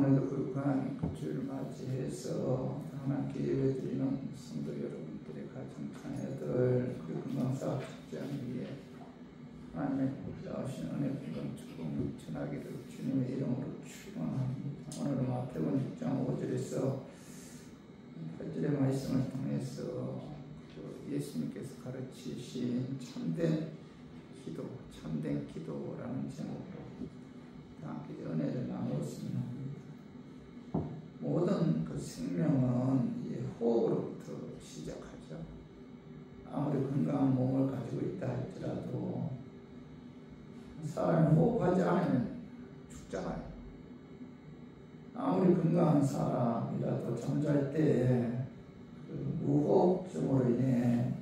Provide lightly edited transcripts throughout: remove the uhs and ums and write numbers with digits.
오늘도 그 고향의 그 주를 맞이해서 하나님께 예배드리는 성도 여러분들의 가정 자녀들 그리고 건강사업 축제를 위해 하나님의 보좌하신 은혜 부른 축복을 전하기를 주님의 이름으로 축원합니다. 오늘은 마태복음 6장 5절에서 8절의 말씀을 통해서 예수님께서 가르치신 참된 기도라는 제목으로 함께 은혜를 나누었습니다. 모든 그 생명은 호흡으로부터 시작하죠. 아무리 건강한 몸을 가지고 있다 할지라도 사람이 호흡하지 않으면 죽잖아요. 아무리 건강한 사람이라도 잠잘 때 그 무호흡증으로 인해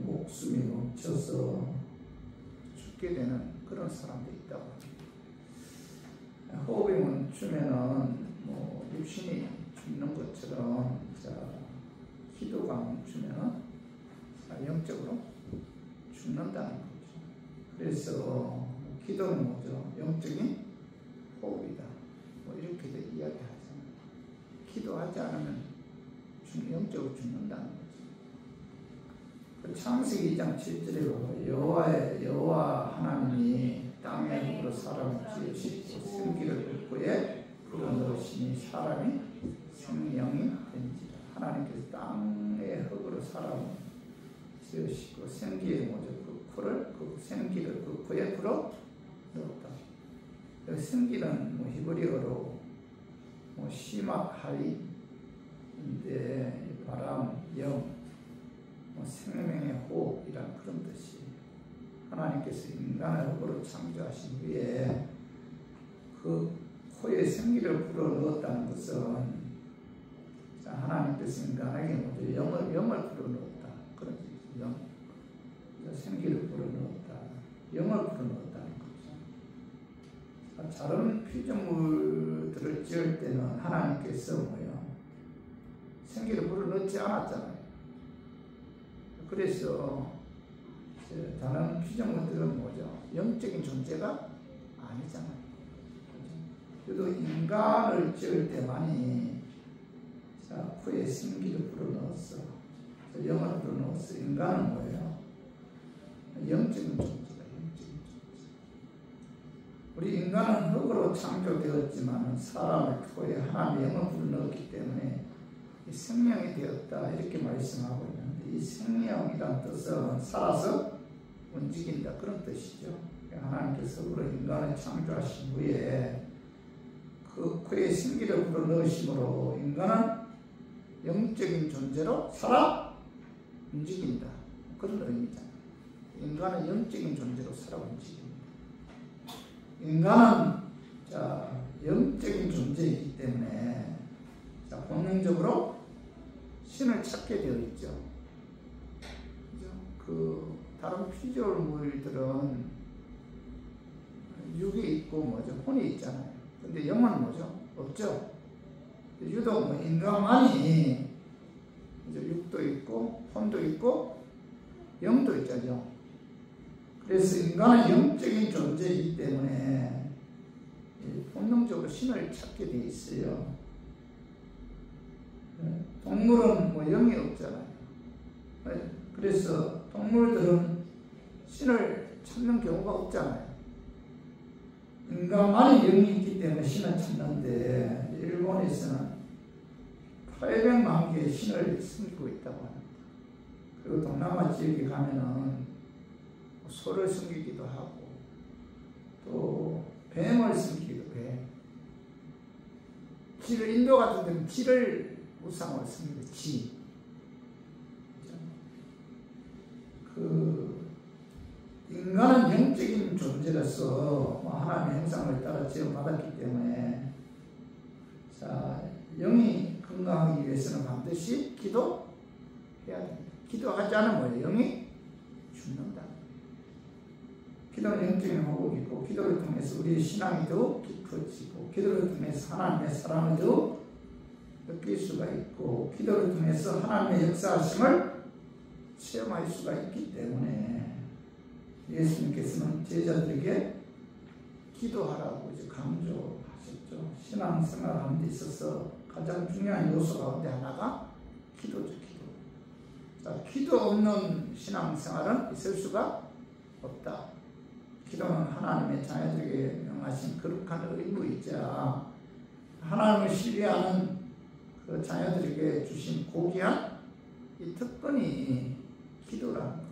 목숨이 멈춰서 죽게 되는 그런 사람도 있다고 합니다. 호흡이 멈추면은 육신이 죽는 것처럼 기도가 멈추면은 영적으로 죽는다는 거죠. 그래서 기도는 뭐죠? 영적인 호흡이다. 이렇게도 이야기하잖아요. 기도하지 않으면 영적으로 죽는다는 거죠. 창세기 2장 7절에 보면 여호와 하나님이 땅의 흙으로 사람을 지으시고 생기를 붓고에 불어넣으시니 사람이 생명이 된지라. 하나님께서 땅의 흙으로 사람을 지으시고 생기의 생기를 그 코에 불어 넣었다. 생기는 히브리어로 시마하리인데 바람, 영, 생명의 호흡이란 그런 뜻이. 하나님께서 인간을 흙으로 창조하신 후에 그 코에 생기를 불어넣었다는 것은 하나님께서 인간에게 먼저 영을 불어넣었다. 그런 뜻이죠. 생기를 불어넣었다. 영을 불어넣었다는 거죠. 다른 피조물들을 지을 때는 하나님께서 생기를 불어넣지 않았잖아요. 그래서 다른 피조물들은 뭐죠? 영적인 존재가 아니잖아요. 그래도 인간을 지을 때만이 코에 생기를 불어넣었어. 영을 불어넣었어. 인간은 뭐예요? 영적인 존재다. 우리 인간은 흙으로 창조되었지만 사람의 코에 하나님의 영을 불어넣었기 때문에 생명이 되었다 이렇게 말씀하고 있는데, 이 생명이란 뜻은 살아서 움직인다 그런 뜻이죠. 하나님께서 흙으로 인간을 창조하신 후에 그 코에 생기를 불어넣으심으로 인간은 영적인 존재로 살아 움직인다 그런 의미잖아요. 인간은 영적인 존재로 살아 움직입니다. 인간은 영적인 존재이기 때문에 본능적으로 신을 찾게 되어 있죠. 그 다른 피조물들은 육이 있고 혼이 있잖아요. 근데 영은 뭐죠? 없죠. 유독 인간만이 육도 있고 혼도 있고 영도 있죠. 그래서 인간은 영적인 존재이기 때문에 본능적으로 신을 찾게 돼 있어요. 동물은 영이 없잖아요. 그래서 동물들은 신을 찾는 경우가 없잖아요. 인간만이 영이 있기 때문에 신을 찾는데, 일본에서는 800만 개의 신을 숨기고 있다고 합니다. 그리고 동남아 지역에 가면은 소를 숨기기도 하고 또 뱀을 숨기기도 해. 인도 같은 데는 쥐를 우상으로 숨기고 쥐. 인간은 영적인 존재로서 하나님의 형상을 따라 지음받았기 때문에 영이 건강하기 위해서는 반드시 기도해야 됩니다. 기도하지 않으면 영이 죽는다. 기도는 영적인 호흡이고, 기도를 통해서 우리의 신앙이 더욱 깊어지고, 기도를 통해서 하나님의 사랑을 더욱 느낄 수가 있고, 기도를 통해서 하나님의 역사하심을 체험할 수가 있기 때문에 예수님께서는 제자들에게 기도하라고 강조하셨죠. 신앙생활 하는 데 있어서 가장 중요한 요소 가운데 하나가 기도죠, 기도. 자, 기도 없는 신앙생활은 있을 수가 없다. 기도는 하나님의 자녀들에게 명하신 거룩한 의무이자 하나님을 신뢰하는 그 자녀들에게 주신 고귀한 이 특권이 기도라는 거죠.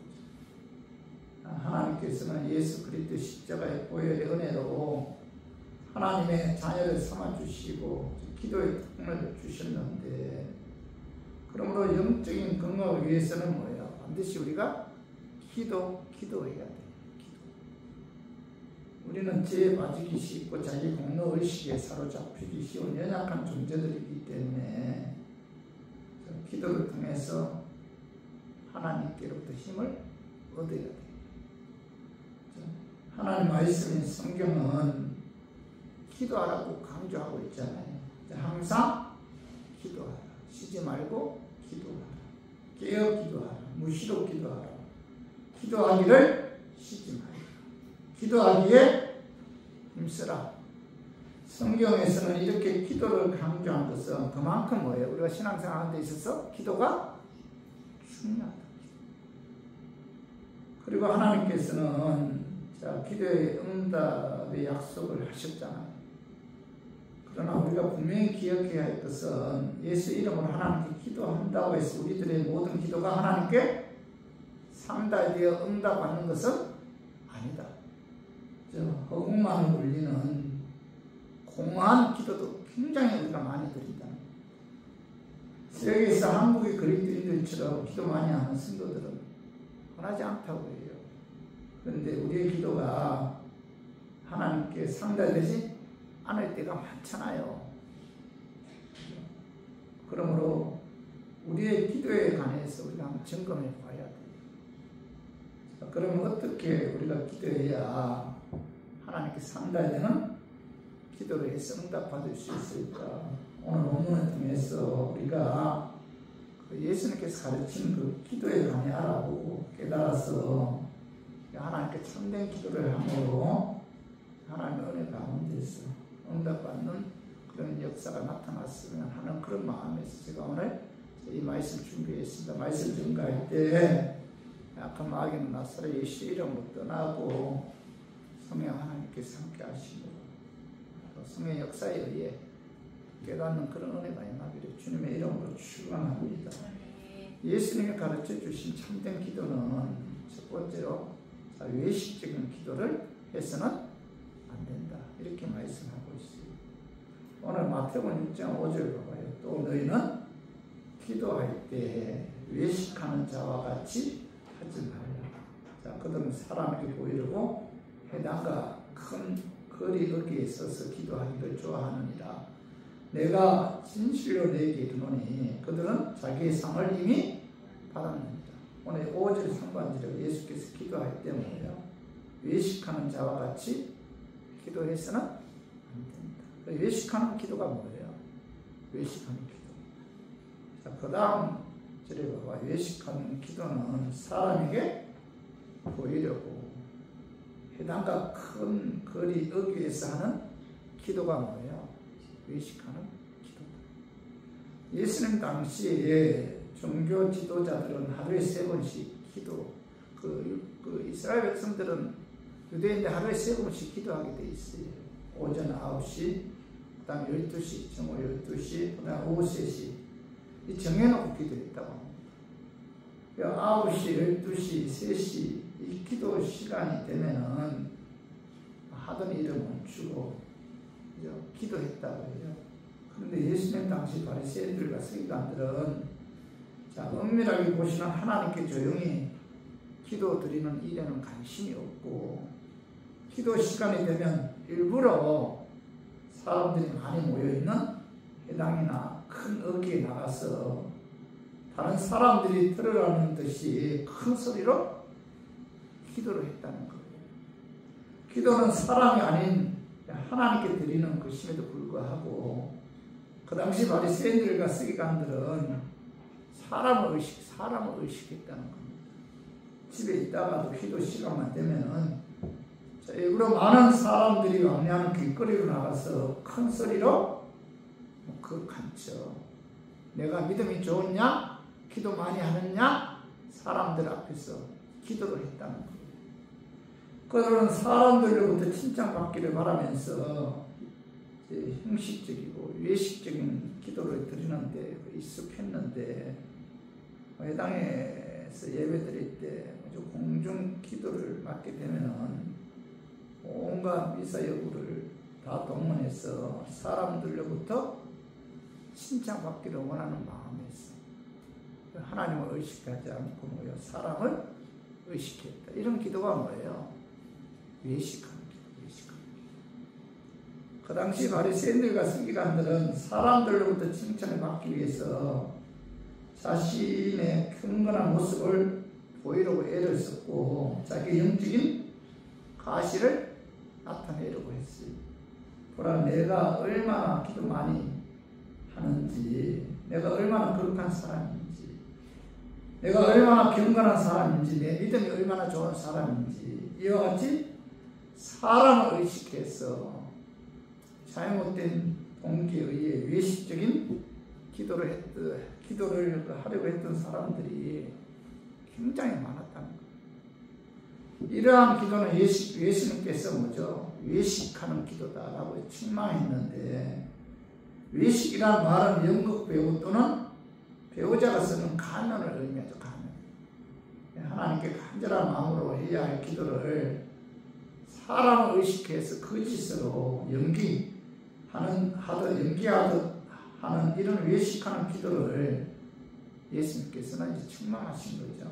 하나님께서는 예수 그리스도 십자가의 보혈의 은혜로 하나님의 자녀를 삼아주시고 기도의 특권을 주셨는데, 그러므로 영적인 건강을 위해서는 뭐예요? 반드시 우리가 기도해야 돼요. 우리는 죄에 빠지기 쉽고 자기 공로의식에 사로잡히기 쉬운 연약한 존재들이기 때문에 기도를 통해서 하나님께로부터 힘을 얻어야 돼요. 하나님 말씀인 성경은 기도하라고 강조하고 있잖아요. 항상 기도하라. 쉬지 말고 기도하라. 깨어 기도하라. 무시로 기도하라. 기도하기를 쉬지 말라. 기도하기에 힘쓰라. 성경에서는 이렇게 기도를 강조한 것은 그만큼 뭐예요? 우리가 신앙생활 하는 데 있어서 기도가 중요하다. 그리고 하나님께서는 기도의 응답의 약속을 하셨잖아요. 그러나 우리가 분명히 기억해야 할 것은 예수 이름으로 하나님께 기도한다고 해서 우리들의 모든 기도가 하나님께 상달되어 응답받는 것은 아니다. 허공만을 울리는 공허한 기도도 굉장히 우리가 많이 드린다. 세계에서 한국의 그리스도인들처럼 기도 많이 하는 성도들은 원하지 않다고 해요. 그런데 우리의 기도가 하나님께 상달되지 않을 때가 많잖아요. 그러므로 우리의 기도에 관해서 우리가 한번 점검해 봐야 돼요. 그러면 어떻게 우리가 기도해야 하나님께 상달되는 기도를 해서 응답받을 수 있을까? 오늘 본문을 통해서 우리가 예수님께서 가르친 그 기도에 관해 알아보고 깨달아서 하나님께 참된 기도를 함으로 하나님의 은혜 가운데서 응답받는 그런 역사가 나타났으면 하는 그런 마음에서 제가 오늘 이 말씀 준비했습니다. 말씀 증가할 때 약한 마귀는 나사렛 예수 이름으로 떠나고 성령 하나님께서 함께 하시고 성령 역사에 의해 깨닫는 그런 은혜가 임하기를 주님의 이름으로 축원합니다. 예수님이 가르쳐 주신 참된 기도는 첫 번째로 외식적인 기도를 해서는 안 된다. 이렇게 말씀하고 있어요. 오늘 마태복음 6장 5절 봐봐요. 또 너희는 기도할 때 외식하는 자와 같이 하지 말라. 자, 그들은 사람에게 보이려고 회당과 큰 거리 어귀에 서서 기도하기를 좋아하느니라. 내가 진실로 너희에게 이르노니 그들은 자기의 상을 이미 받았느니라. 오늘 5절 상반절에 예수께서 기도할 때 뭐예요? 외식하는 자와 같이 기도해서는 안 된다. 외식하는 기도가 뭐예요? 외식하는 기도. 자, 그 다음 절에 봐봐. 외식하는 기도는 사람에게 보이려고 회당과 큰 거리 어귀에서 하는 기도가 뭐예요? 외식하는 기도다. 예수님 당시에 종교 지도자들은 하루에 3번씩 기도, 이스라엘 백성들은 유대인들 하루에 3번씩 기도하게 돼 있어요. 오전 9시, 그 다음 12시, 정오 12시, 그 다음 오후 3시. 이 정해놓고 기도했다고 합니다. 9시, 12시, 3시, 이 기도 시간이 되면은 하던 일을 멈추고 기도했다고 해요. 그런데 예수님 당시 바리새인들과 서기관들은 은밀하게 보시는 하나님께 조용히 기도 드리는 일에는 관심이 없고, 기도 시간이 되면 일부러 사람들이 많이 모여있는 회당이나 큰 어귀에 나가서 다른 사람들이 들으라는 듯이 큰 소리로 기도를 했다는 거예요. 기도는 사람이 아닌 하나님께 드리는 것임에도 불구하고 그 당시 바리새인들과 서기관들은 사람을 의식했다는 겁니다. 집에 있다가도 기도 시간만 되면은 자, 일부러 많은 사람들이 왕래하는 길거리로 나가서 큰 소리로 거룩한죠. 내가 믿음이 좋으냐? 기도 많이 하느냐? 사람들 앞에서 기도를 했다는 거예요. 그들은 사람들로부터 칭찬받기를 바라면서 형식적이고 외식적인 기도를 드리는데 익숙했는데 회당에서 예배 드릴 때 공중 기도를 맡게 되면은 온갖 미사 여부를 다 동원해서 사람들로부터 칭찬받기를 원하는 마음이 있어. 하나님을 의식하지 않고 뭐예요? 사람을 의식했다. 이런 기도가 뭐예요? 외식하는 기도, 외식하는 기도. 그 당시 바리새인들과 서기관들은 사람들로부터 칭찬을 받기 위해서 자신의 경건한 모습을 보이려고 애를 썼고 자기 영적인 가시를 나타내려고 했어요. 보라, 내가 얼마나 기도 많이 하는지, 내가 얼마나 거룩한 사람인지, 내가 얼마나 경건한 사람인지, 내 믿음이 얼마나 좋은 사람인지, 이와 같이 사람을 의식해서 잘못된 동기에 의해 외식적인 기도를 하려고 했던 사람들이 굉장히 많았다는 거예요. 이러한 기도는 예수님께서 뭐죠? 외식하는 기도다라고 책망했는데, 외식이란 말은 연극 배우 또는 배우자가 쓰는 가면을 의미하죠. 가면. 하나님께 간절한 마음으로 해야 할 기도를 사람을 의식해서 거짓으로 연기하는 이런 외식하는 기도를 예수님께서는 이제 책망하신 거죠.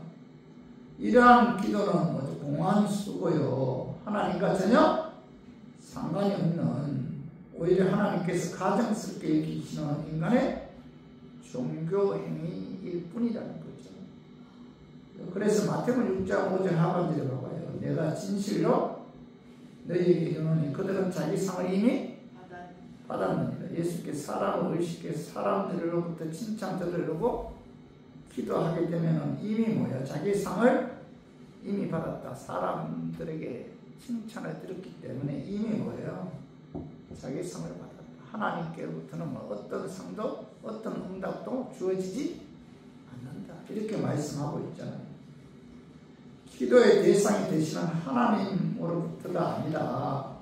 이러한 기도는 뭐죠? 공한 수고요. 하나님과 전혀 상관이 없는, 오히려 하나님께서 가정스럽게 여기시는 인간의 종교 행위일 뿐이라는 거죠. 그래서 마태복음 6장 5절 하반절에 봐봐요. 내가 진실로 너희에게 이르노니 그들은 자기 상을 이미 받았느니라. 예수께서 사람을 의식해서 사람들로부터 칭찬 들으려고 기도하게 되면 이미 뭐야? 자기 상을 이미 받았다. 사람들에게 칭찬을 들었기 때문에 이미 뭐예요? 자기 상을 받았다. 하나님께로부터는 뭐 어떤 상도 어떤 응답도 주어지지 않는다. 이렇게 말씀하고 있잖아요. 기도의 대상이 되시는 하나님으로부터가 아니라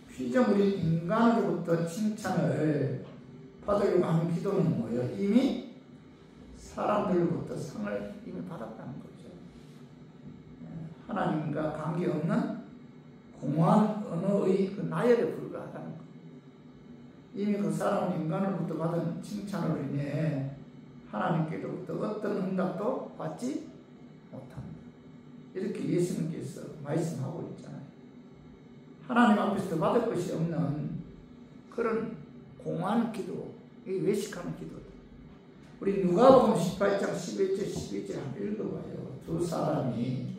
피조물인 인간으로부터 칭찬을 받으려고 하는 기도는 뭐예요? 이미 사람들로부터 상을 이미 받았다는 거죠. 하나님과 관계없는 공허한 언어의 그 나열에 불과하다는 것. 이미 그 사람은 인간으로부터 받은 칭찬으로 인해 하나님께로부터 어떤 응답도 받지 못합니다. 이렇게 예수님께서 말씀하고 있잖아요. 하나님 앞에서 받을 것이 없는 그런 공허한 기도, 외식하는 기도다. 우리 누가복음 18장 11절 12절 한번 읽어봐요. 두 사람이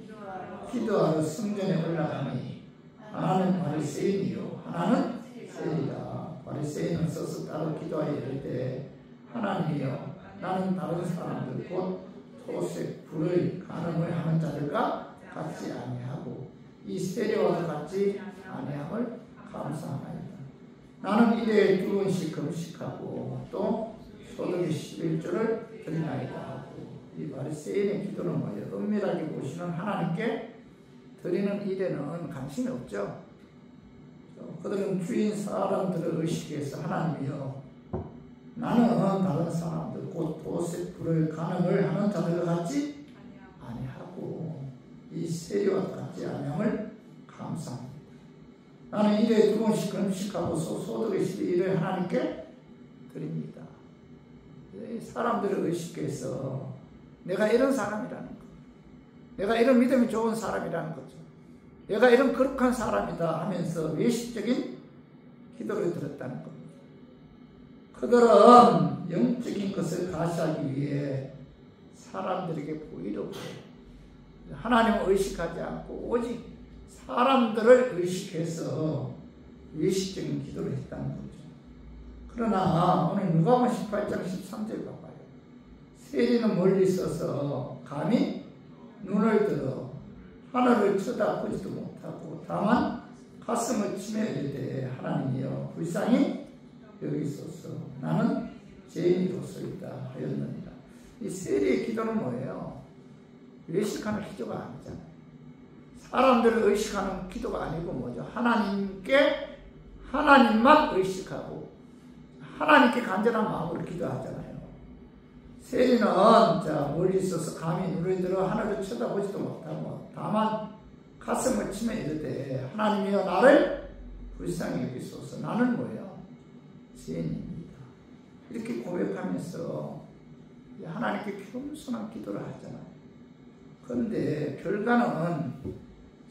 기도하러 성전에 올라가니 하나는 바리새인이요 하나는 세리라. 바리새인은 서서 따로 기도하여 이르되 하나님이여 나는 다른 사람들 곧 토색 불의 간음을 하는 자들과 같지 아니하고 이 세리와도 같지 아니함을 감사하나이다. 나는 일에 2번씩 금식하고 또 소득의 11조를 드리나이다 하고, 이 바리새인의 기도는 뭐예요? 은밀하게 보시는 하나님께 드리는 일에는 관심이 없죠. 그들은 주인 사람들을 의식해서 하나님이여 나는 다른 사람들 곧 도색 불을 간음을 하는 자들과 같지 아니하고 이 세리와 같지 아니함을 감사합니다. 나는 일에 2번씩 금식하고 소득의 11조를 하나님께 드립니다. 사람들을 의식해서 내가 이런 사람이라는 것, 내가 이런 믿음이 좋은 사람이라는 거죠. 내가 이런 거룩한 사람이다 하면서 외식적인 기도를 드렸다는 겁니다. 그들은 영적인 것을 가시하기 위해 사람들에게 보이려고 하나님을 의식하지 않고 오직 사람들을 의식해서 외식적인 기도를 했다는 거죠. 그러나 오늘 누가복음 18장 13절 봐봐요. 세리는 멀리 서서 감히 눈을 들어 하늘을 쳐다보지도 못하고 다만 가슴을 치며 이르되 하나님이여 불쌍히 여기소서 나는 죄인이로소이다 하였느니라. 이 세리의 기도는 뭐예요? 외식하는 기도가 아니잖아요. 사람들을 의식하는 기도가 아니고 뭐죠? 하나님만 의식하고 하나님께 간절한 마음으로 기도하잖아요. 세리는 멀리 있어서 감히 눈을 들어 하늘을 쳐다보지도 못하고 다만 가슴을 치며 이르되 하나님이여 나를 불쌍히 여기소서 나는 뭐예요? 죄인입니다. 이렇게 고백하면서 하나님께 겸손한 기도를 하잖아요. 그런데 결과는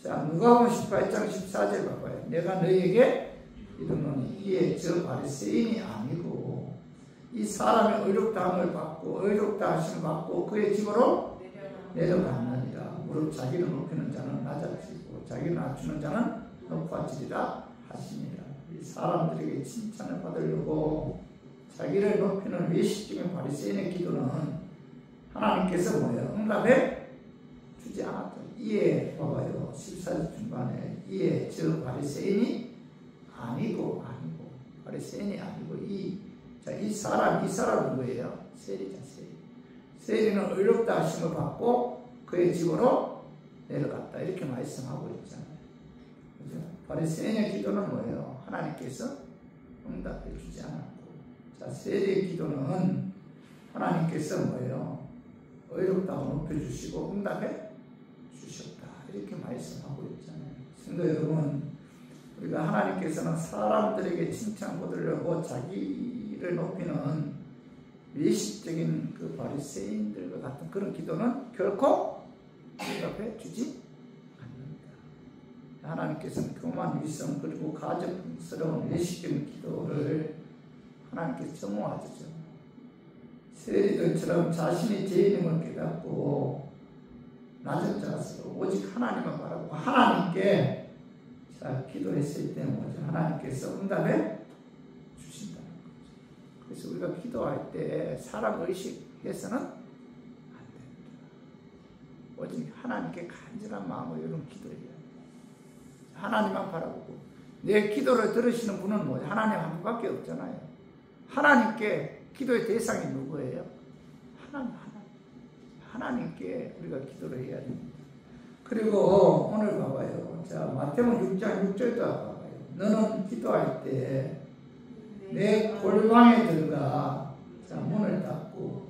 누가복음 18장 14절 봐봐요. 내가 너희에게 이르노니 이에 저 바리새인이 아니고 이 사람의 의롭다함을 받고 의롭다 하심을 받고 그의 집으로 내려갔느니라. 무릇 자기를 높이는 자는 낮아지고 자기를 낮추는 자는 높아지리라 하시니라. 이 사람들에게 칭찬을 받으려고 자기를 높이는 외식적인 바리새인의 기도는 하나님께서 뭐예요? 응답해 주지 않았다. 이에 봐봐요. 14절 중반에 이에 저 바리새인이 아니고 바리새인이 아니고 이 사람 누구예요? 세리자. 세리는 의롭다 하심을 받고 그의 집으로 내려갔다. 이렇게 말씀하고 있잖아요. 그죠? 바리새인의 기도는 뭐예요? 하나님께서 응답해 주지 않았고, 세리의 기도는 하나님께서 뭐예요? 의롭다고 높여주시고 응답해 주셨다. 이렇게 말씀하고 있잖아요. 성도 여러분, 우리가 하나님께서는 사람들에게 칭찬 받으려고 자기를 높이는 외식적인 그 바리새인들과 같은 그런 기도는 결코 응답해 주지 않는다. 하나님께서는 교만, 위선 그리고 가증스러운 외식적인 기도를 하나님께서 정오하시죠. 세리들처럼 자신이 죄인임을 깨닫고 낮은 자세로 오직 하나님만 바라고 하나님께 기도했을 때 뭐죠? 하나님께서 응답해 주신다는 거죠. 그래서 우리가 기도할 때 사람 의식해서는 안 됩니다. 오직 하나님께 간절한 마음으로 이런 기도해야 돼요. 하나님만 바라보고 내 기도를 들으시는 분은 뭐죠? 하나님 한 분밖에 없잖아요. 하나님께 기도의 대상이 누구예요? 하나님께 우리가 기도를 해야 됩니다. 그리고 오늘 봐봐요. 마태복음 6장 6절도 봐봐요. 너는 기도할 때 내 골방에 들어가 문을 닫고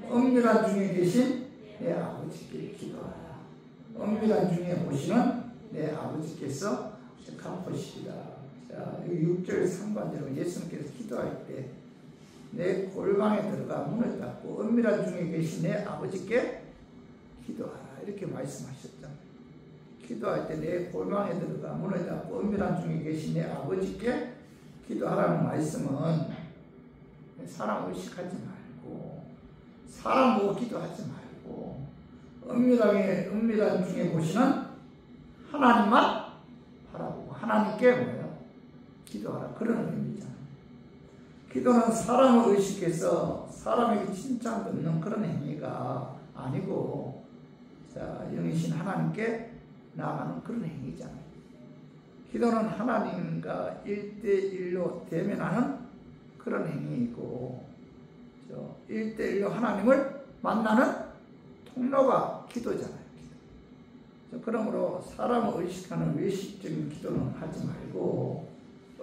은밀한 중에 계신 내 아버지께 기도하라. 은밀한 중에 보시는 내 아버지께서 갚으시리라. 6절 상반대로 예수님께서 기도할 때 내 골방에 들어가 문을 닫고 은밀한 중에 계신 내 아버지께 기도하라. 이렇게 말씀하셨잖아요. 기도할 때 내 골방에 들어가 문을 닫고 은밀한 중에 계신 내 아버지께 기도하라는 말씀은 사람 의식하지 말고 사람 보고 기도하지 말고 은밀한 중에 보시는 하나님만 바라보고 하나님께 뭐예요? 기도하라. 그런 의미잖아요. 기도는 사람을 의식해서 사람에게 칭찬 듣는 그런 행위가 아니고 영이신 하나님께 나아가는 그런 행위잖아요. 기도는 하나님과 1대1로 대면하는 그런 행위이고 1대1로 하나님을 만나는 통로가 기도잖아요. 그러므로 사람을 의식하는 외식적인 기도는 하지 말고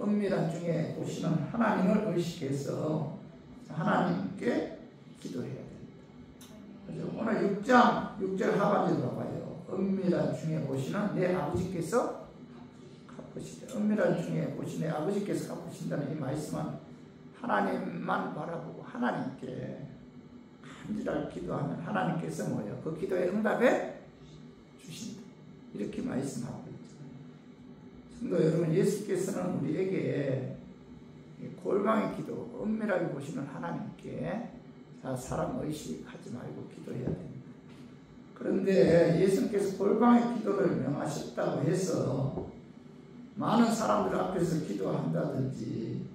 은밀한 중에 보시는 하나님을 의식해서 하나님께 기도해야 됩니다. 오늘 6절 하반절로 봐봐요. 은밀한 중에 보시는 내 아버지께서 갚으시다. 은밀한 중에 보시는 내 아버지께서 갚으신다는 이 말씀은 하나님만 바라보고 하나님께 간절하게 기도하면 하나님께서 뭐예요? 그 기도에 응답해 주신다. 이렇게 말씀하고 있잖아요. 성도 여러분, 예수께서는 우리에게 골방의 기도, 은밀하게 보시는 하나님께 사람 의식하지 말고 기도해야 됩니다. 그런데 예수님께서 골방의 기도를 명하셨다고 해서 많은 사람들 앞에서 기도한다든지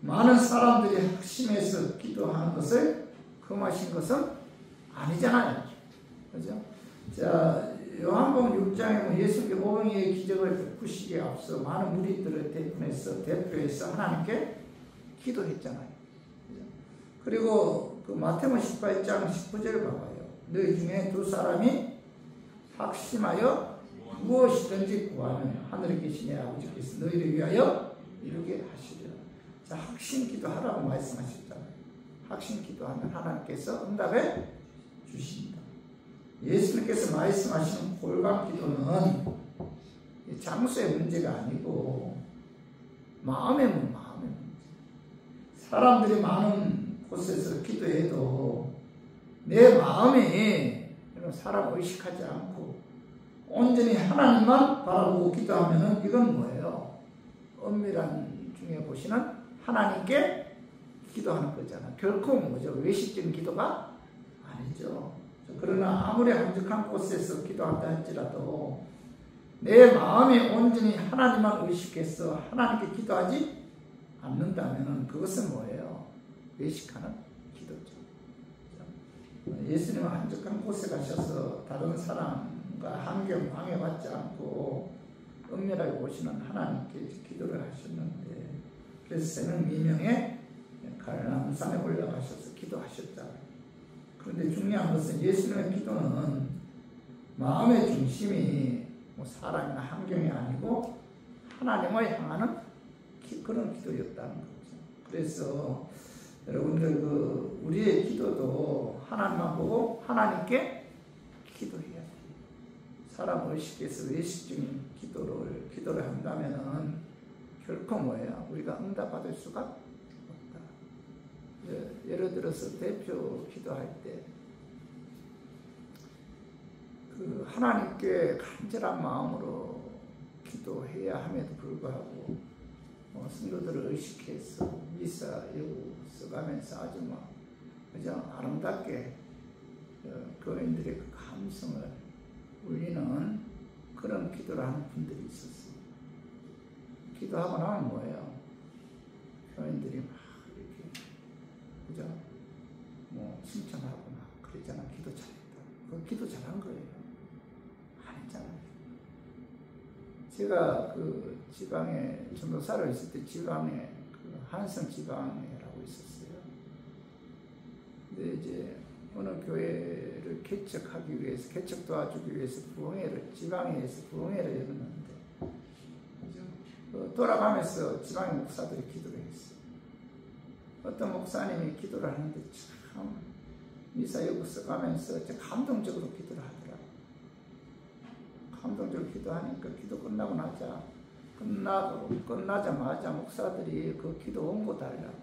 많은 사람들이 학심해서 기도하는 것을 금하신 것은 아니잖아요. 그죠? 요한복음 6장에 예수께 오병이의 기적을 베푸시기에 앞서 많은 무리들을 대표해서 하나님께 기도했잖아요. 그리고 그 마태복음 18장 19절 봐봐요. 너희 중에 두 사람이 확심하여 무엇이든지 구하면 하늘에 계신 내 아버지께서 너희를 위하여 이루게 하시리라. 자, 확신 기도하라고 말씀하셨잖아요. 확신 기도하면 하나님께서 응답해 주신다. 예수님께서 말씀하시는 골방 기도는 장소의 문제가 아니고 마음의 문제. 사람들이 많은 곳에서 기도해도 내 마음이 사람 의식하지 않고 온전히 하나님만 바라보고 기도하면 이건 뭐예요? 엄밀한 중에 보시는 하나님께 기도하는 거잖아. 결코 뭐죠? 외식적인 기도가 아니죠. 그러나 아무리 한적한 곳에서 기도한다 할지라도 내 마음이 온전히 하나님만 의식해서 하나님께 기도하지 않는다면 그것은 뭐예요? 외식하는 기도죠. 예수님은 한적한 곳에 가셔서 다른 사람과 환경 방해받지 않고 은밀하게 보시는 하나님께 기도를 하셨는데, 그래서 새벽 미명에 갈람산에 올라가셔서 기도하셨잖아요. 그런데 중요한 것은 예수님의 기도는 마음의 중심이 뭐 사람이나 환경이 아니고 하나님을 향하는 그런 기도였다는 거죠. 그래서 여러분들 우리의 기도도 하나님만 보고 하나님께 기도해야 돼요. 사람 의식해서 외식적인 기도를 한다면은 결코 뭐예요? 우리가 응답받을 수가 없다. 예를 들어서 대표 기도할 때 그 하나님께 간절한 마음으로 기도해야 함에도 불구하고 성도들을 의식해서 미사 예우 써가면서 아주 그저 아름답게 교인들의 그 감성을 울리는 그런 기도를 하는 분들이 있었어요. 기도하고 나면 뭐예요? 교인들이 막 이렇게 그죠? 칭찬하고 막 그러잖아. 기도 잘했다. 그 기도 잘한 거예요. 아니잖아요. 제가 그 지방에 전도사를 있을 때 지방에 그 한성 지방이라고 있었어요. 근데 이제 어느 교회를 개척하기 위해서, 개척 도와주기 위해서 지방에서 부흥회를 열었는데, 돌아가면서 지방의 목사들이 기도를 했어요. 어떤 목사님이 기도를 하는데 참 미사 여기서 가면서 감동적으로 기도를 하더라고요. 감동적으로 기도하니까 기도 끝나자마자 목사들이 그 기도 원고 달라고.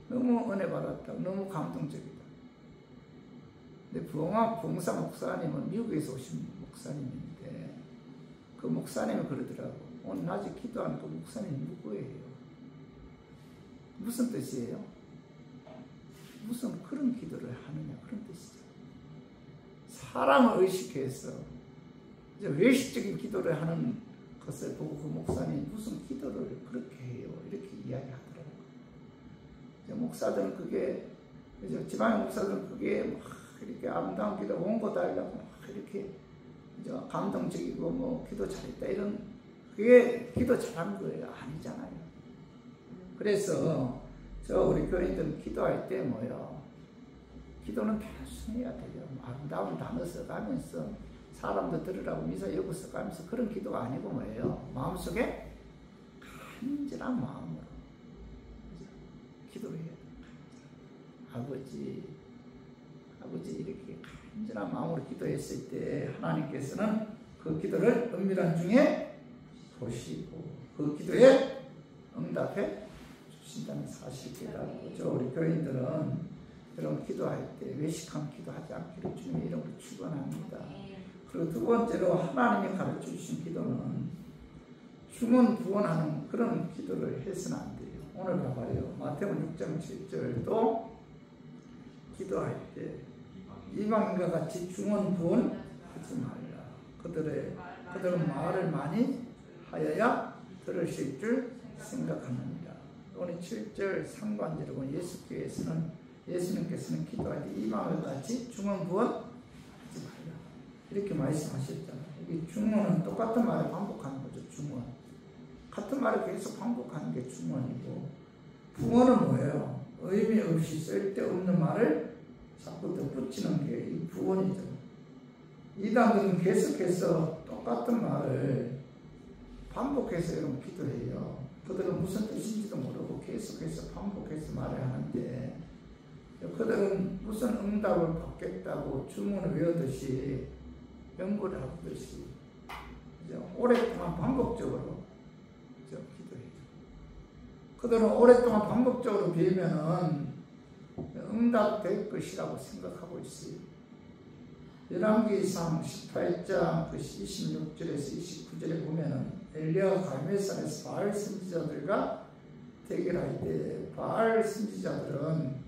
너무 은혜 받았다. 너무 감동적이다. 근데 부흥사 목사님은 미국에서 오신 목사님인데 그 목사님이 그러더라고. 오늘 낮에 기도하는 그 목사님 누구예요? 무슨 뜻이에요? 무슨 그런 기도를 하느냐 그런 뜻이죠. 사람을 의식해서 외식적인 기도를 하는 것을 보고 그 목사님이 무슨 기도를 그렇게 해요? 이렇게 이야기하더라고요. 목사들은 그게, 지방의 목사들은 그게 막 이렇게 아름다운 기도 원고 달라고 막 이렇게 감동적이고 기도 잘했다 이런, 그게 기도 잘한 거예요? 아니잖아요. 그래서 우리 교인들은 기도할 때 뭐예요? 기도는 단순해야 돼요. 아름다운 단어 써가면서 사람도 들으라고 미사 여고 써가면서 그런 기도가 아니고 뭐예요? 마음속에 간절한 마음으로 기도를 해야 돼요. 아버지 이렇게 간절한 마음으로 기도했을 때 하나님께서는 그 기도를 은밀한 중에 보시고 그 기도에 응답해 주신다는 사실을 알고, 우리 교인들은 그런 기도할 때 외식한 기도하지 않기를 주님의 이름으로 축원합니다. 그리고 두 번째로 하나님이 가르쳐 주신 기도는 중언 부언하는 그런 기도를 해서는 안 돼요. 오늘 봐봐요. 마태복음 6장 7절도 기도할 때 이방인과 같이 중언 부언하지 말라. 그들은 말을 많이 하여야 들으실 줄 생각합니다. 오늘 7절 상반절이고 예수님께서는 기도할 때 이방인과 같이 중언 부언하지 말라. 이렇게 말씀하셨잖아요. 이 중언은 똑같은 말을 반복하는 거죠. 중언. 같은 말을 계속 반복하는 게 중언이고, 부언은 뭐예요? 의미 없이 쓸데없는 말을 자꾸 덧붙이는 게 이 부언이죠. 이단들은 계속해서 똑같은 말을 반복해서 여러분 기도해요. 그들은 무슨 뜻인지도 모르고 계속해서 반복해서 말을 하는데, 그들은 무슨 응답을 받겠다고 주문을 외우듯이 연구를 하듯이 오랫동안 반복적으로 기도해요. 그들은 오랫동안 반복적으로 빌면은 응답될 것이라고 생각하고 있어요. 열왕기상 18장 26절에서 29절에 보면은 엘리야가 갈멜산에서 바알 선지자들과 대결할 때 바알 선지자들은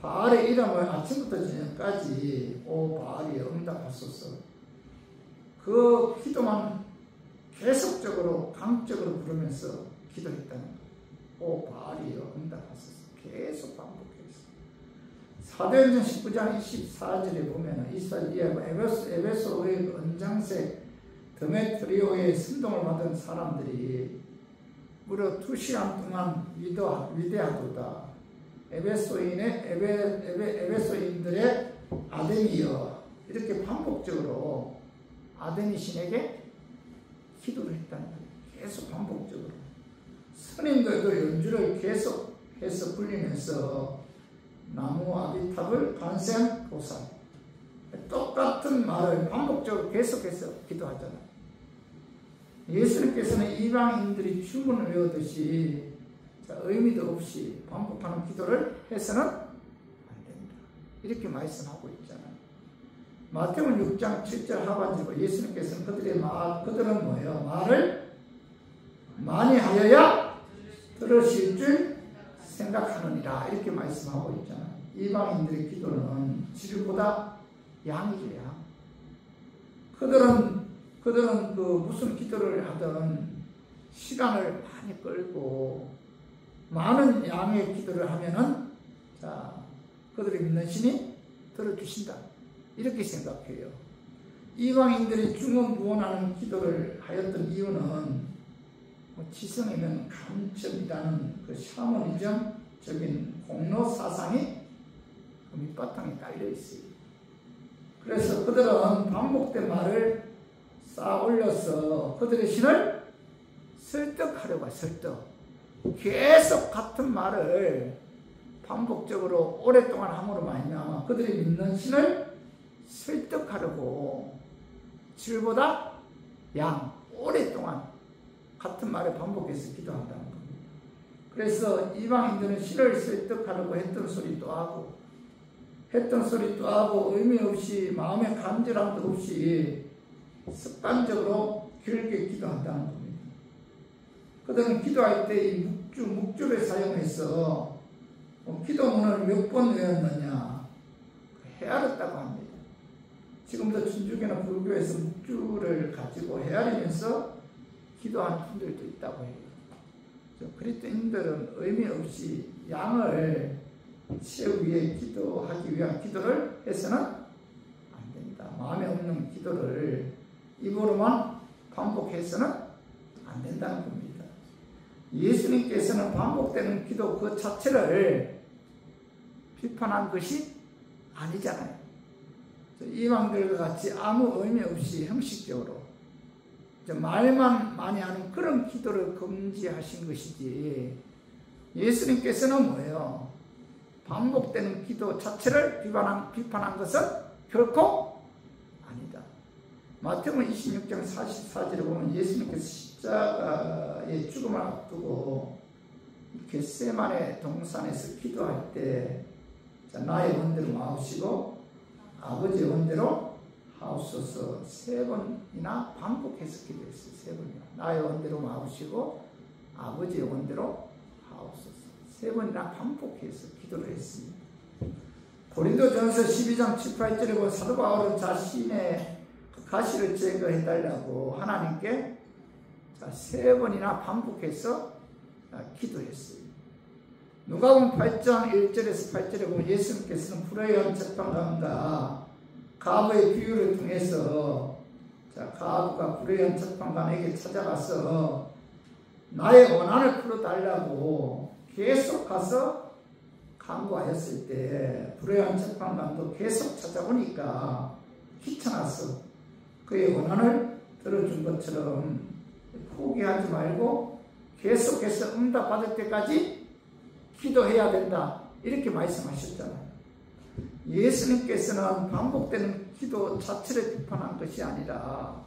바알의 이름을 아침부터 저녁까지 오 바알이 응답하소서, 그 기도만 계속적으로 강적으로 부르면서 기도했다는 거예요. 오 바알이 응답하소서. 계속 반복했어요. 사도행전 19장 24절에 보면 이스라엘 에베소의 은장색 드메트리오의 순동을 받은 사람들이 무려 2시간 동안 위대하도다. 에베소인들의 아데미여, 이렇게 반복적으로 아데미 신에게 기도를 했다는 거예요. 계속 반복적으로. 스님들도 연주를 계속해서 불리면서 나무 아비탑을 관세음 보살, 똑같은 말을 반복적으로 계속해서 기도하잖아요. 예수님께서는 이방인들이 주문을 외우듯이 의미도 없이 반복하는 기도를 해서는 안 된다, 이렇게 말씀하고 있잖아요. 마태복음 6장 7절 하반절에 예수님께서는 그들은 뭐예요? 말을 많이 하여야 들으실 줄 생각하느니라, 이렇게 말씀하고 있잖아요. 이방인들의 기도는 질보다 양이죠, 양. 그들은 무슨 기도를 하든 시간을 많이 끌고 많은 양의 기도를 하면은 그들이 믿는 신이 들어주신다, 이렇게 생각해요. 이방인들이 중언부언하는 기도를 하였던 이유는 지성에는 감점이라는 그 샤머니즘적인 공로 사상이 밑바탕에 깔려 있어요. 그래서 그들은 반복된 말을 쌓아 올려서 그들의 신을 설득하려고 해요. 설득. 계속 같은 말을 반복적으로 오랫동안 함으로 말미암아 그들이 믿는 신을 설득하려고 질보다 양, 오랫동안 같은 말을 반복해서 기도한다는 겁니다. 그래서 이방인들은 신을 설득하려고 했던 소리도 하고 의미 없이 마음의 간절함도 없이 습관적으로 길게 기도한다는 겁니다. 그들은 기도할 때 이 묵주를 사용해서 기도문을 몇 번 외웠느냐 헤아렸다고 합니다. 지금도 천주교나 불교에서 묵주를 가지고 헤아리면서 기도하는 분들도 있다고 해요. 그리스도인들은 의미 없이 양을 채우기 위해 기도하기 위한 기도를 해서는 안 된다. 마음에 없는 기도를 입으로만 반복해서는 안 된다는 겁니다. 예수님께서는 반복되는 기도 그 자체를 비판한 것이 아니잖아요. 이방들과 같이 아무 의미 없이 형식적으로 말만 많이 하는 그런 기도를 금지하신 것이지, 예수님께서는 뭐예요? 반복되는 기도 자체를 비판한 것은 결코 아니다. 마태복음 26장 44절에 보면 예수님께서 십자가의 죽음을 앞두고 겟세마네 동산에서 기도할 때 나의 원대로 마옵시고 아버지의 원대로 하옵소서 3번이나 반복해서 기도했어요. 3번이나 나의 원대로 마옵시고 아버지의 원대로 하옵소서 3번이나 반복해서 기도를 했습니다. 고린도전서 12장 7, 8절에 보면 사도 바울은 자신의 가시를 제거해달라고 하나님께 3번이나 반복해서 기도했어요. 누가복음 8장 1절에서 8절에 보면 예수님께서는 불의한 재판관과 가부의 비유를 통해서 가부가 불의한 재판관에게 찾아가서 나의 원한을 풀어달라고 계속 가서 간구하였을 때 불의한 재판관도 계속 찾아오니까 귀찮아서 그의 원한을 들어준 것처럼 포기하지 말고 계속해서 응답받을 때까지 기도해야 된다. 이렇게 말씀하셨잖아요. 예수님께서는 반복되는 기도 자체를 비판한 것이 아니라,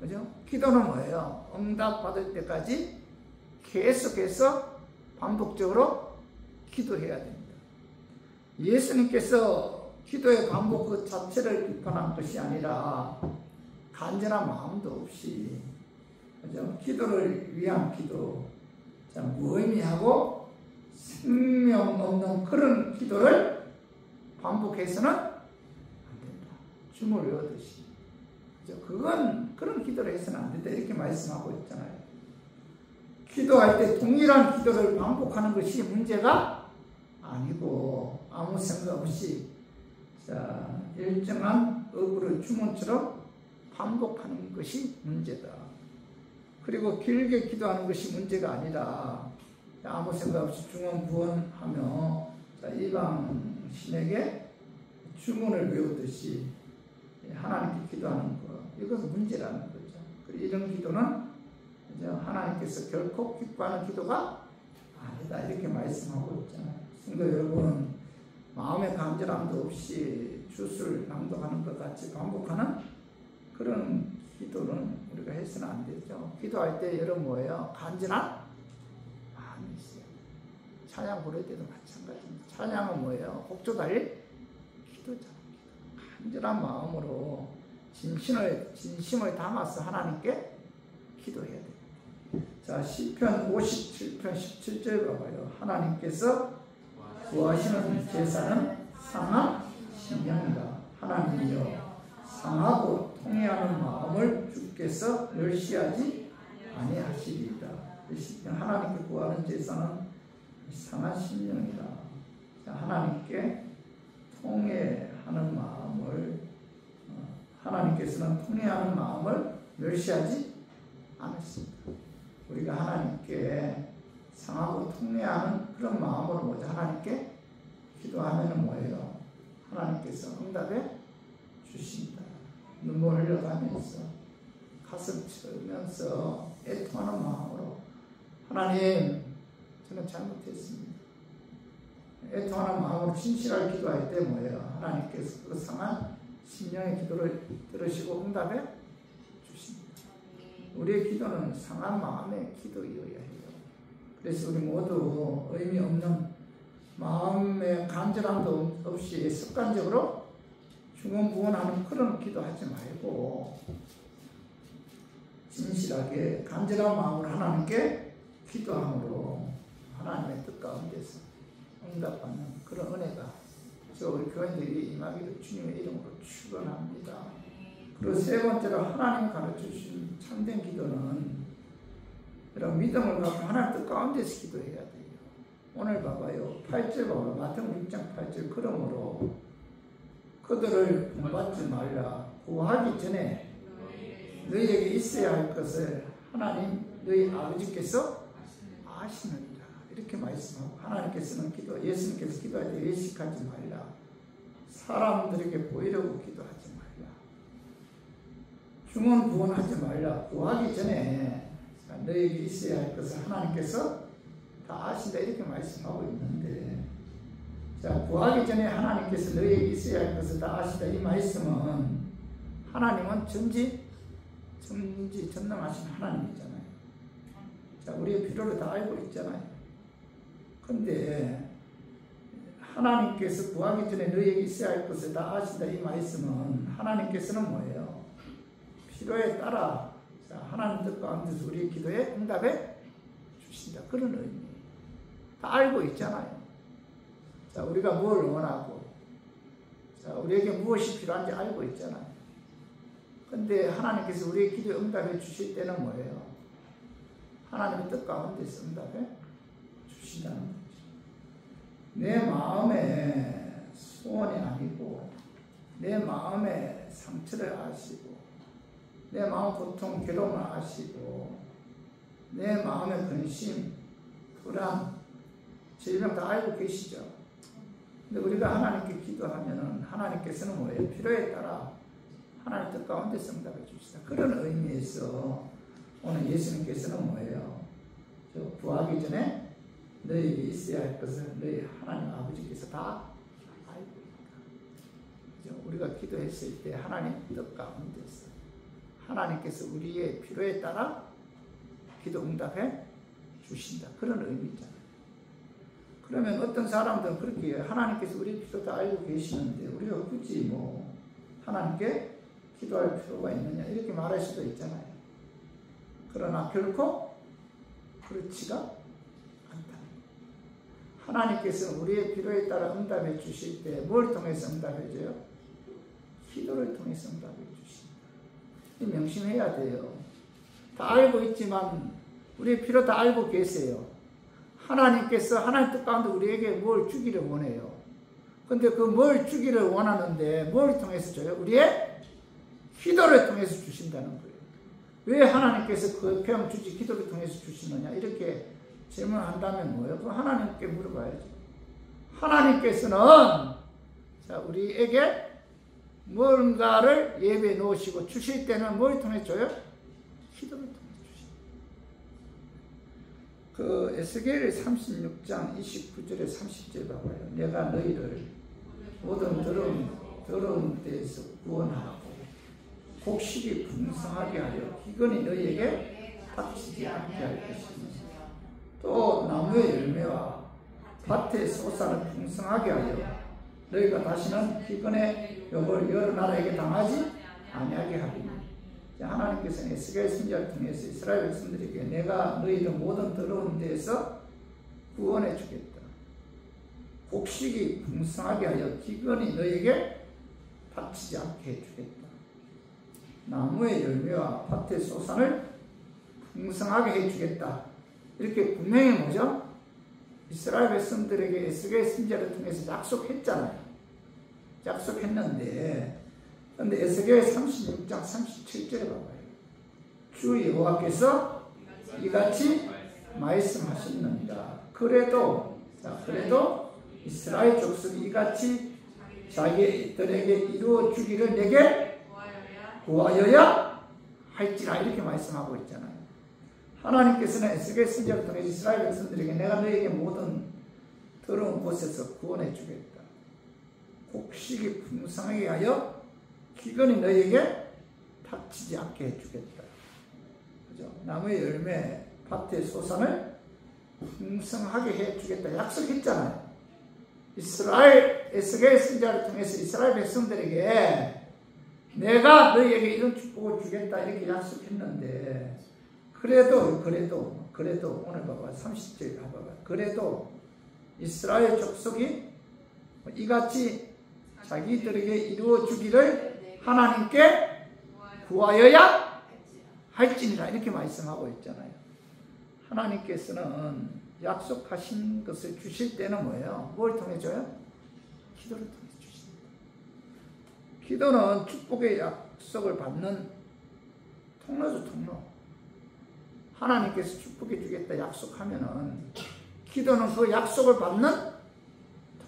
그죠? 기도는 뭐예요? 응답받을 때까지 계속해서 반복적으로 기도해야 됩니다. 예수님께서 기도의 반복 그 자체를 비판한 것이 아니라 간절한 마음도 없이, 그죠? 기도를 위한 기도, 무의미하고 생명 없는 그런 기도를 반복해서는 안 된다. 주물 외우듯이. 그죠? 그런 기도를 해서는 안 된다. 이렇게 말씀하고 있잖아요. 기도할 때 동일한 기도를 반복하는 것이 문제가 아니고, 아무 생각 없이 일정한 어구를 주문처럼 반복하는 것이 문제다. 그리고 길게 기도하는 것이 문제가 아니라 아무 생각 없이 중언부언하며 이방신에게 주문을 외우듯이 하나님께 기도하는 것, 이것은 문제라는 거죠. 그리고 이런 기도는 하나님께서 결코 기뻐하는 기도가 아니다. 이렇게 말씀하고 있잖아요. 성도 여러분, 마음의 간절함도 없이 주술 낭독하는 것 같이 반복하는 그런 기도는 우리가 해서는 안 되죠. 기도할 때 여러분 뭐예요? 간절한 마음이 있어요. 찬양 부를 때도 마찬가지입니다. 찬양은 뭐예요? 곡조 달린 기도잖아요. 간절한 마음으로 진심을 담아서 하나님께 기도해야 돼요. 자, 시편 57편 17절 봐봐요. 하나님께서 구하시는 제사는 상한 심령이다. 하나님이여, 상하고 통회하는 마음을 주께서 멸시하지 아니하시리이다. 하나님께 구하는 제사는 상한 심령이다. 하나님께 통회하는 마음을, 하나님께서는 통회하는 마음을 멸시하지 않으십니다. 우리가 하나님께 상하고 통회하는 그런 마음으로 먼저 하나님께 기도하면 뭐예요? 하나님께서 응답해 주신다. 눈물 흘려가면서 가슴 치면서 애통하는 마음으로, 하나님, 저는 잘못했습니다. 애통하는 마음으로 진실하게 기도할 때 뭐예요? 하나님께서 그 상한 심령의 기도를 들으시고 응답해 주십니다. 우리의 기도는 상한 마음의 기도이어야 해요. 그래서 우리 모두 의미 없는 마음의 간절함도 없이 습관적으로 중언부언하는 그런 기도하지 말고 진실하게 간절한 마음으로 하나님께 기도함으로 하나님의 뜻 가운데서 응답받는 그런 은혜가 우리 교인들이 임하기를 주님의 이름으로 축원합니다. 그리고 세 번째로 하나님 가르쳐주신 참된 기도는 이런 믿음을 갖고 하나님 뜻 가운데서 기도해야 돼요. 오늘 봐봐요. 8절 봐봐요. 마태복음 6장 8절. 그러므로 그들을 본받지 말라. 구하기 전에 너희에게 있어야 할 것을 하나님 너희 아버지께서 아시느니라. 이렇게 말씀하고, 하나님께서는 예수님께서 기도할 때 외식하지 말라. 사람들에게 보이려고 기도하지 말라. 중언부언하지 말라. 구하기 전에 너희에게 있어야 할 것을 하나님께서 다 아신다. 이렇게 말씀하고 있는데, 자, 구하기 전에 하나님께서 너희에게 있어야 할 것을 다 아신다. 이 말씀은 하나님은 전능하신 하나님이잖아요. 자, 우리의 필요를 다 알고 있잖아요. 근데 하나님께서 구하기 전에 너희에게 있어야 할 것을 다 아신다. 이 말씀은 하나님께서는 뭐예요? 필요에 따라 하나님 뜻 가운데서 우리의 기도에 응답해 주신다. 그런 의미. 다 알고 있잖아요. 자, 우리가 뭘 원하고, 자, 우리에게 무엇이 필요한지 알고 있잖아요. 근데 하나님께서 우리의 기도에 응답해 주실 때는 뭐예요? 하나님의 뜻 가운데서 응답해 주신다는 거죠. 내 마음의 소원이 아니고 내 마음의 상처를 아시고 내 마음 고통, 괴로움을 아시고 내 마음의 근심, 불안, 질병 다 알고 계시죠. 근데 우리가 하나님께 기도하면은 하나님께서는 뭐예요? 필요에 따라 하나님 뜻 가운데서 응답해 주시다. 그런 의미에서 오늘 예수님께서는 뭐예요? 저 구하기 전에 너희에게 있어야 할 것을 너희 하나님 아버지께서 다 알고 있다. 우리가 기도했을 때 하나님 뜻 가운데서 하나님께서 우리의 필요에 따라 기도 응답해 주신다. 그런 의미잖아요. 그러면 어떤 사람들은 그렇게 하나님께서 우리 필요 다 알고 계시는데 우리가 굳이 뭐 하나님께 기도할 필요가 있느냐 이렇게 말할 수도 있잖아요. 그러나 결코 그렇지가 않다. 하나님께서 우리의 필요에 따라 응답해 주실 때 뭘 통해서 응답해 줘요? 기도를 통해서 응답해 주신다. 명심해야 돼요. 다 알고 있지만 우리의 필요 다 알고 계세요. 하나님께서 하나님 뜻 가운데 우리에게 뭘 주기를 원해요. 근데 그 뭘 주기를 원하는데 뭘 통해서 줘요? 우리의 기도를 통해서 주신다는 거예요. 왜 하나님께서 그 평 주지 기도를 통해서 주시느냐 이렇게 질문한다면 뭐예요? 그거 하나님께 물어봐야죠. 하나님께서는 자 우리에게 뭔가를 예배해 놓으시고 주실 때는 뭘 통해 줘요? 기도를 통해 주십니다. 그 에스겔 36장 29절에 30절 봐봐요. 내가 너희를 모든 더러운 데에서 구원하고 곡식이 풍성하게 하여 기근이 너희에게 닥치지 않게 할 것이며 또 나무의 열매와 밭의 소산을 풍성하게 하여 너희가 다시는 기근의 욕을 여러 나라에게 당하지 아니하게 하리니. 하나님께서는 에스겔 선지자를 통해서 이스라엘 백성들에게 내가 너희들 모든 더러운 데에서 구원해 주겠다. 곡식이 풍성하게 하여 기근이 너희에게 닥치지 않게 해주겠다. 나무의 열매와 밭의 소산을 풍성하게 해주겠다. 이렇게 분명히 뭐죠? 이스라엘 백성들에게 에스겔 선지자를 통해서 약속했잖아요. 약속했는데 근데 에스겔 36장 37절에 봐봐요. 주 여호와께서 이같이 말씀하셨느니라. 그래도 이스라엘 족속이 이같이 자기들에게 이루어 주기를 내게 구하여야 할지라 이렇게 말씀하고 있잖아요. 하나님께서는 에스겔 선지자를 통해 이스라엘 백성들에게 내가 너에게 모든 더러운 곳에서 구원해 주겠다. 곡식이 풍성하게 하여 기근이 너에게 닥치지 않게 해주겠다. 그죠? 나무의 열매, 밭의 소산을 풍성하게 해주겠다. 약속했잖아요. 에스겔 선지자를 통해서 이스라엘 백성들에게 내가 너희에게 이런 축복을 주겠다 이렇게 약속했는데 그래도 오늘 봐봐 30절 봐봐. 그래도 이스라엘 족속이 이같이 자기들에게 이루어 주기를 하나님께 구하여야 할지니라 이렇게 말씀하고 있잖아요. 하나님께서는 약속하신 것을 주실 때는 뭐예요? 뭘 통해 줘요? 기도를 통해 주십니다. 기도는 축복의 약속을 받는 통로죠, 통로. 하나님께서 축복해 주겠다 약속하면은 기도는 그 약속을 받는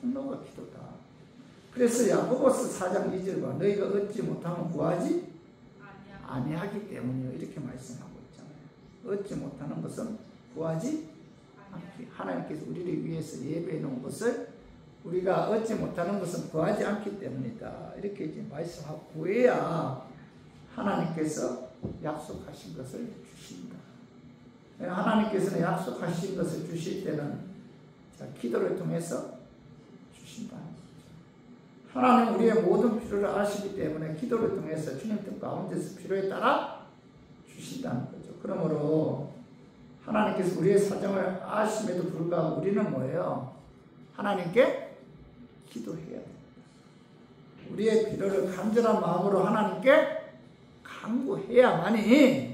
통로가 기도다. 그래서 야고보서 4장 2절 봐. 너희가 얻지 못하면 구하지 아니하기 때문이요. 이렇게 말씀하고 있잖아요. 얻지 못하는 것은 구하지 않기. 하나님께서 우리를 위해서 예배해 놓은 것을 우리가 얻지 못하는 것은 구하지 않기 때문이다. 이렇게 이제 말씀하고 구해야 하나님께서 약속하신 것을 주신다. 하나님께서는 약속하신 것을 주실 때는 기도를 통해서 주신다. 하나님은 우리의 모든 필요를 아시기 때문에 기도를 통해서 주님 뜻 가운데서 필요에 따라 주신다는 거죠. 그러므로 하나님께서 우리의 사정을 아심에도 불구하고 우리는 뭐예요? 하나님께 기도해야 됩니다. 우리의 필요를 간절한 마음으로 하나님께 간구해야만이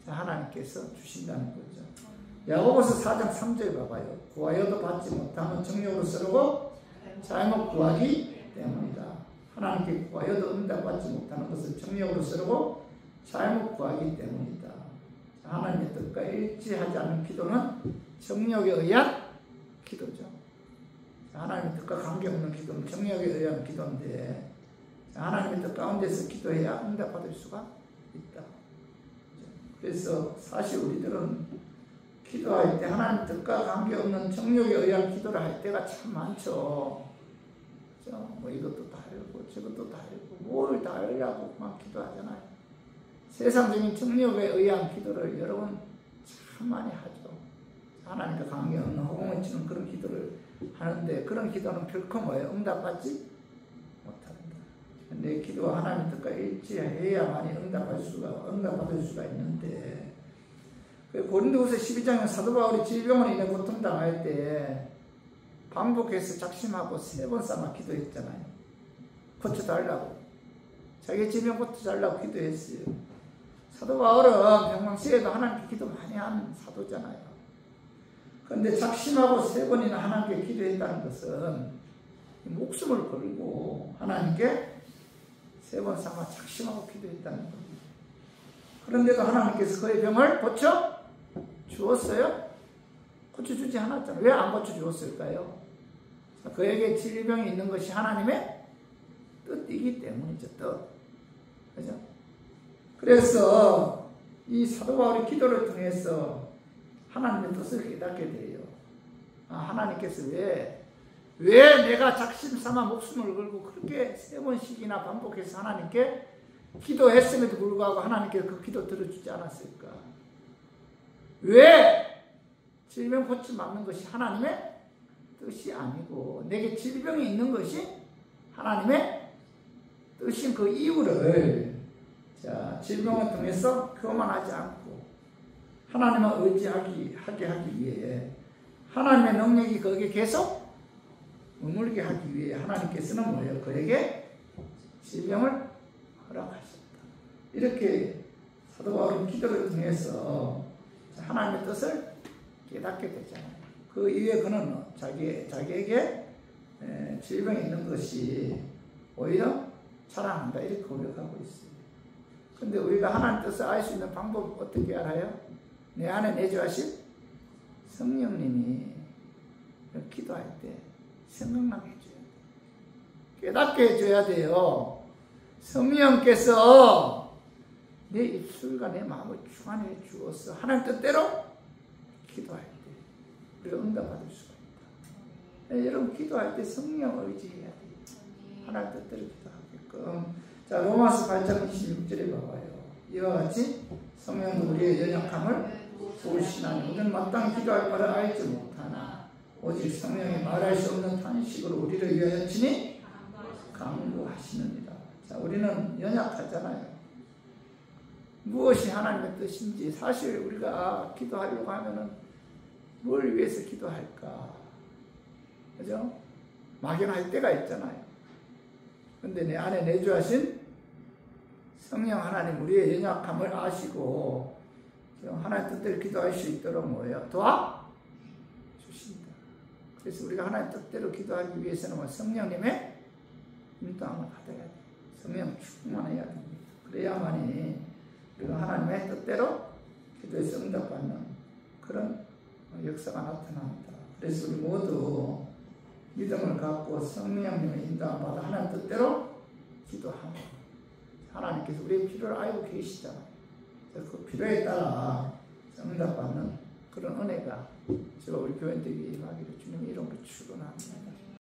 하나님께서 주신다는 거죠. 야고보서 4장 3절 봐봐요. 구하여도 받지 못하면 정욕으로 쓰르고 잘못 구하기 때문이다. 하나님께 구하여도 응답받지 못하는 것은 정력으로 서르고 잘못 구하기 때문이다. 하나님의 뜻과 일치하지 않는 기도는 정력에 의한 기도죠. 하나님의 뜻과 관계없는 기도는 정력에 의한 기도인데 하나님의 뜻 가운데서 기도해야 응답받을 수가 있다. 그래서 사실 우리들은 기도할 때 하나님 뜻과 관계없는 정력에 의한 기도를 할 때가 참 많죠. 뭐 이것도 다 하려고 저것도 다 하려고 뭘 다 하려고 막 기도하잖아요. 세상적인 정력에 의한 기도를 여러분 참 많이 하죠. 하나님과 관계없는 허공을 치는 그런 기도를 하는데 그런 기도는 결코 뭐예요? 응답받지 못합니다. 내 기도와 하나님 뜻과 일치해야만이 응답받을 수가 있는데 고린도후서 12장에 사도 바울이 질병으로 인해 고통당할 때 반복해서 작심하고 3번 삼아 기도했잖아요. 고쳐달라고. 자기 질병 고쳐달라고 기도했어요. 사도 바울은 평상시에도 하나님께 기도 많이 한 사도잖아요. 그런데 작심하고 3번이나 하나님께 기도했다는 것은 목숨을 걸고 하나님께 3번 삼아 작심하고 기도했다는 겁니다. 그런데도 하나님께서 그의 병을 고쳐 주었어요? 고쳐주지 않았잖아요. 왜 안 고쳐주었을까요? 그에게 질병이 있는 것이 하나님의 뜻이기 때문이죠. 뜻. 그죠? 그래서 이 사도 바울의 기도를 통해서 하나님의 뜻을 깨닫게 돼요. 하나님께서 왜 내가 작심 삼아 목숨을 걸고 그렇게 3번씩이나 반복해서 하나님께 기도했음에도 불구하고 하나님께서 그 기도 들어주지 않았을까? 왜 질병 고침 맞는 것이 하나님의 뜻이 아니고 내게 질병이 있는 것이 하나님의 뜻인 그 이유를 질병을 통해서 교만하지 않고 하나님을 의지하게 하기 위해 하나님의 능력이 거기에 계속 머물게 하기 위해 하나님께서는 뭐예요? 그에게 질병을 허락하셨다. 이렇게 사도 바울은 기도를 통해서 하나님의 뜻을 깨닫게 되잖아요. 그 이후에 그는 자기에게 질병이 있는 것이 오히려 자랑한다. 이렇게 고백하고 있어요. 근데 우리가 하나님 뜻을 알 수 있는 방법은 어떻게 알아요? 내 안에 내주하신 성령님이 기도할 때 생각나게 해줘야 돼요. 깨닫게 해줘야 돼요. 성령께서 내 입술과 내 마음을 주관해 주어서 하나님 뜻대로 기도할 때 우리가 응답받을 수가 있다. 여러분 기도할 때 성령 의지해야 돼요. 하나님 뜻대로 기도하게끔. 자, 로마서 8장 26절에 봐봐요. 이와 같이 성령도 우리의 연약함을 도우시나니 우리는 마땅히 기도할 바를 알지 못하나 오직 성령이 말할 수 없는 탄식으로 우리를 위하여 친히 간구하시느니라. 자, 우리는 연약하잖아요. 무엇이 하나님의 뜻인지 사실 우리가 기도하려고 하면은 뭘 위해서 기도할까? 그죠? 막연할 때가 있잖아요. 근데 내 안에 내주하신 성령 하나님 우리의 연약함을 아시고 하나님 뜻대로 기도할 수 있도록 뭐예요? 도와주신다. 그래서 우리가 하나님 뜻대로 기도하기 위해서는 성령님의 인도함을 받아야 돼요. 성령 충만해야 됩니다. 그래야만이 우리가 하나님의 뜻대로 기도해서 응답받는 그런 역사가 나타납니다. 그래서 우리 모두 믿음을 갖고 성령님의 인도함을 받아 하나님 뜻대로 기도하고 하나님께서 우리의 필요를 알고 계시잖아요. 그 필요에 따라 응답받는 그런 은혜가 제가 우리 교인들에게 임하기를 주님의 이름으로 축원합니다.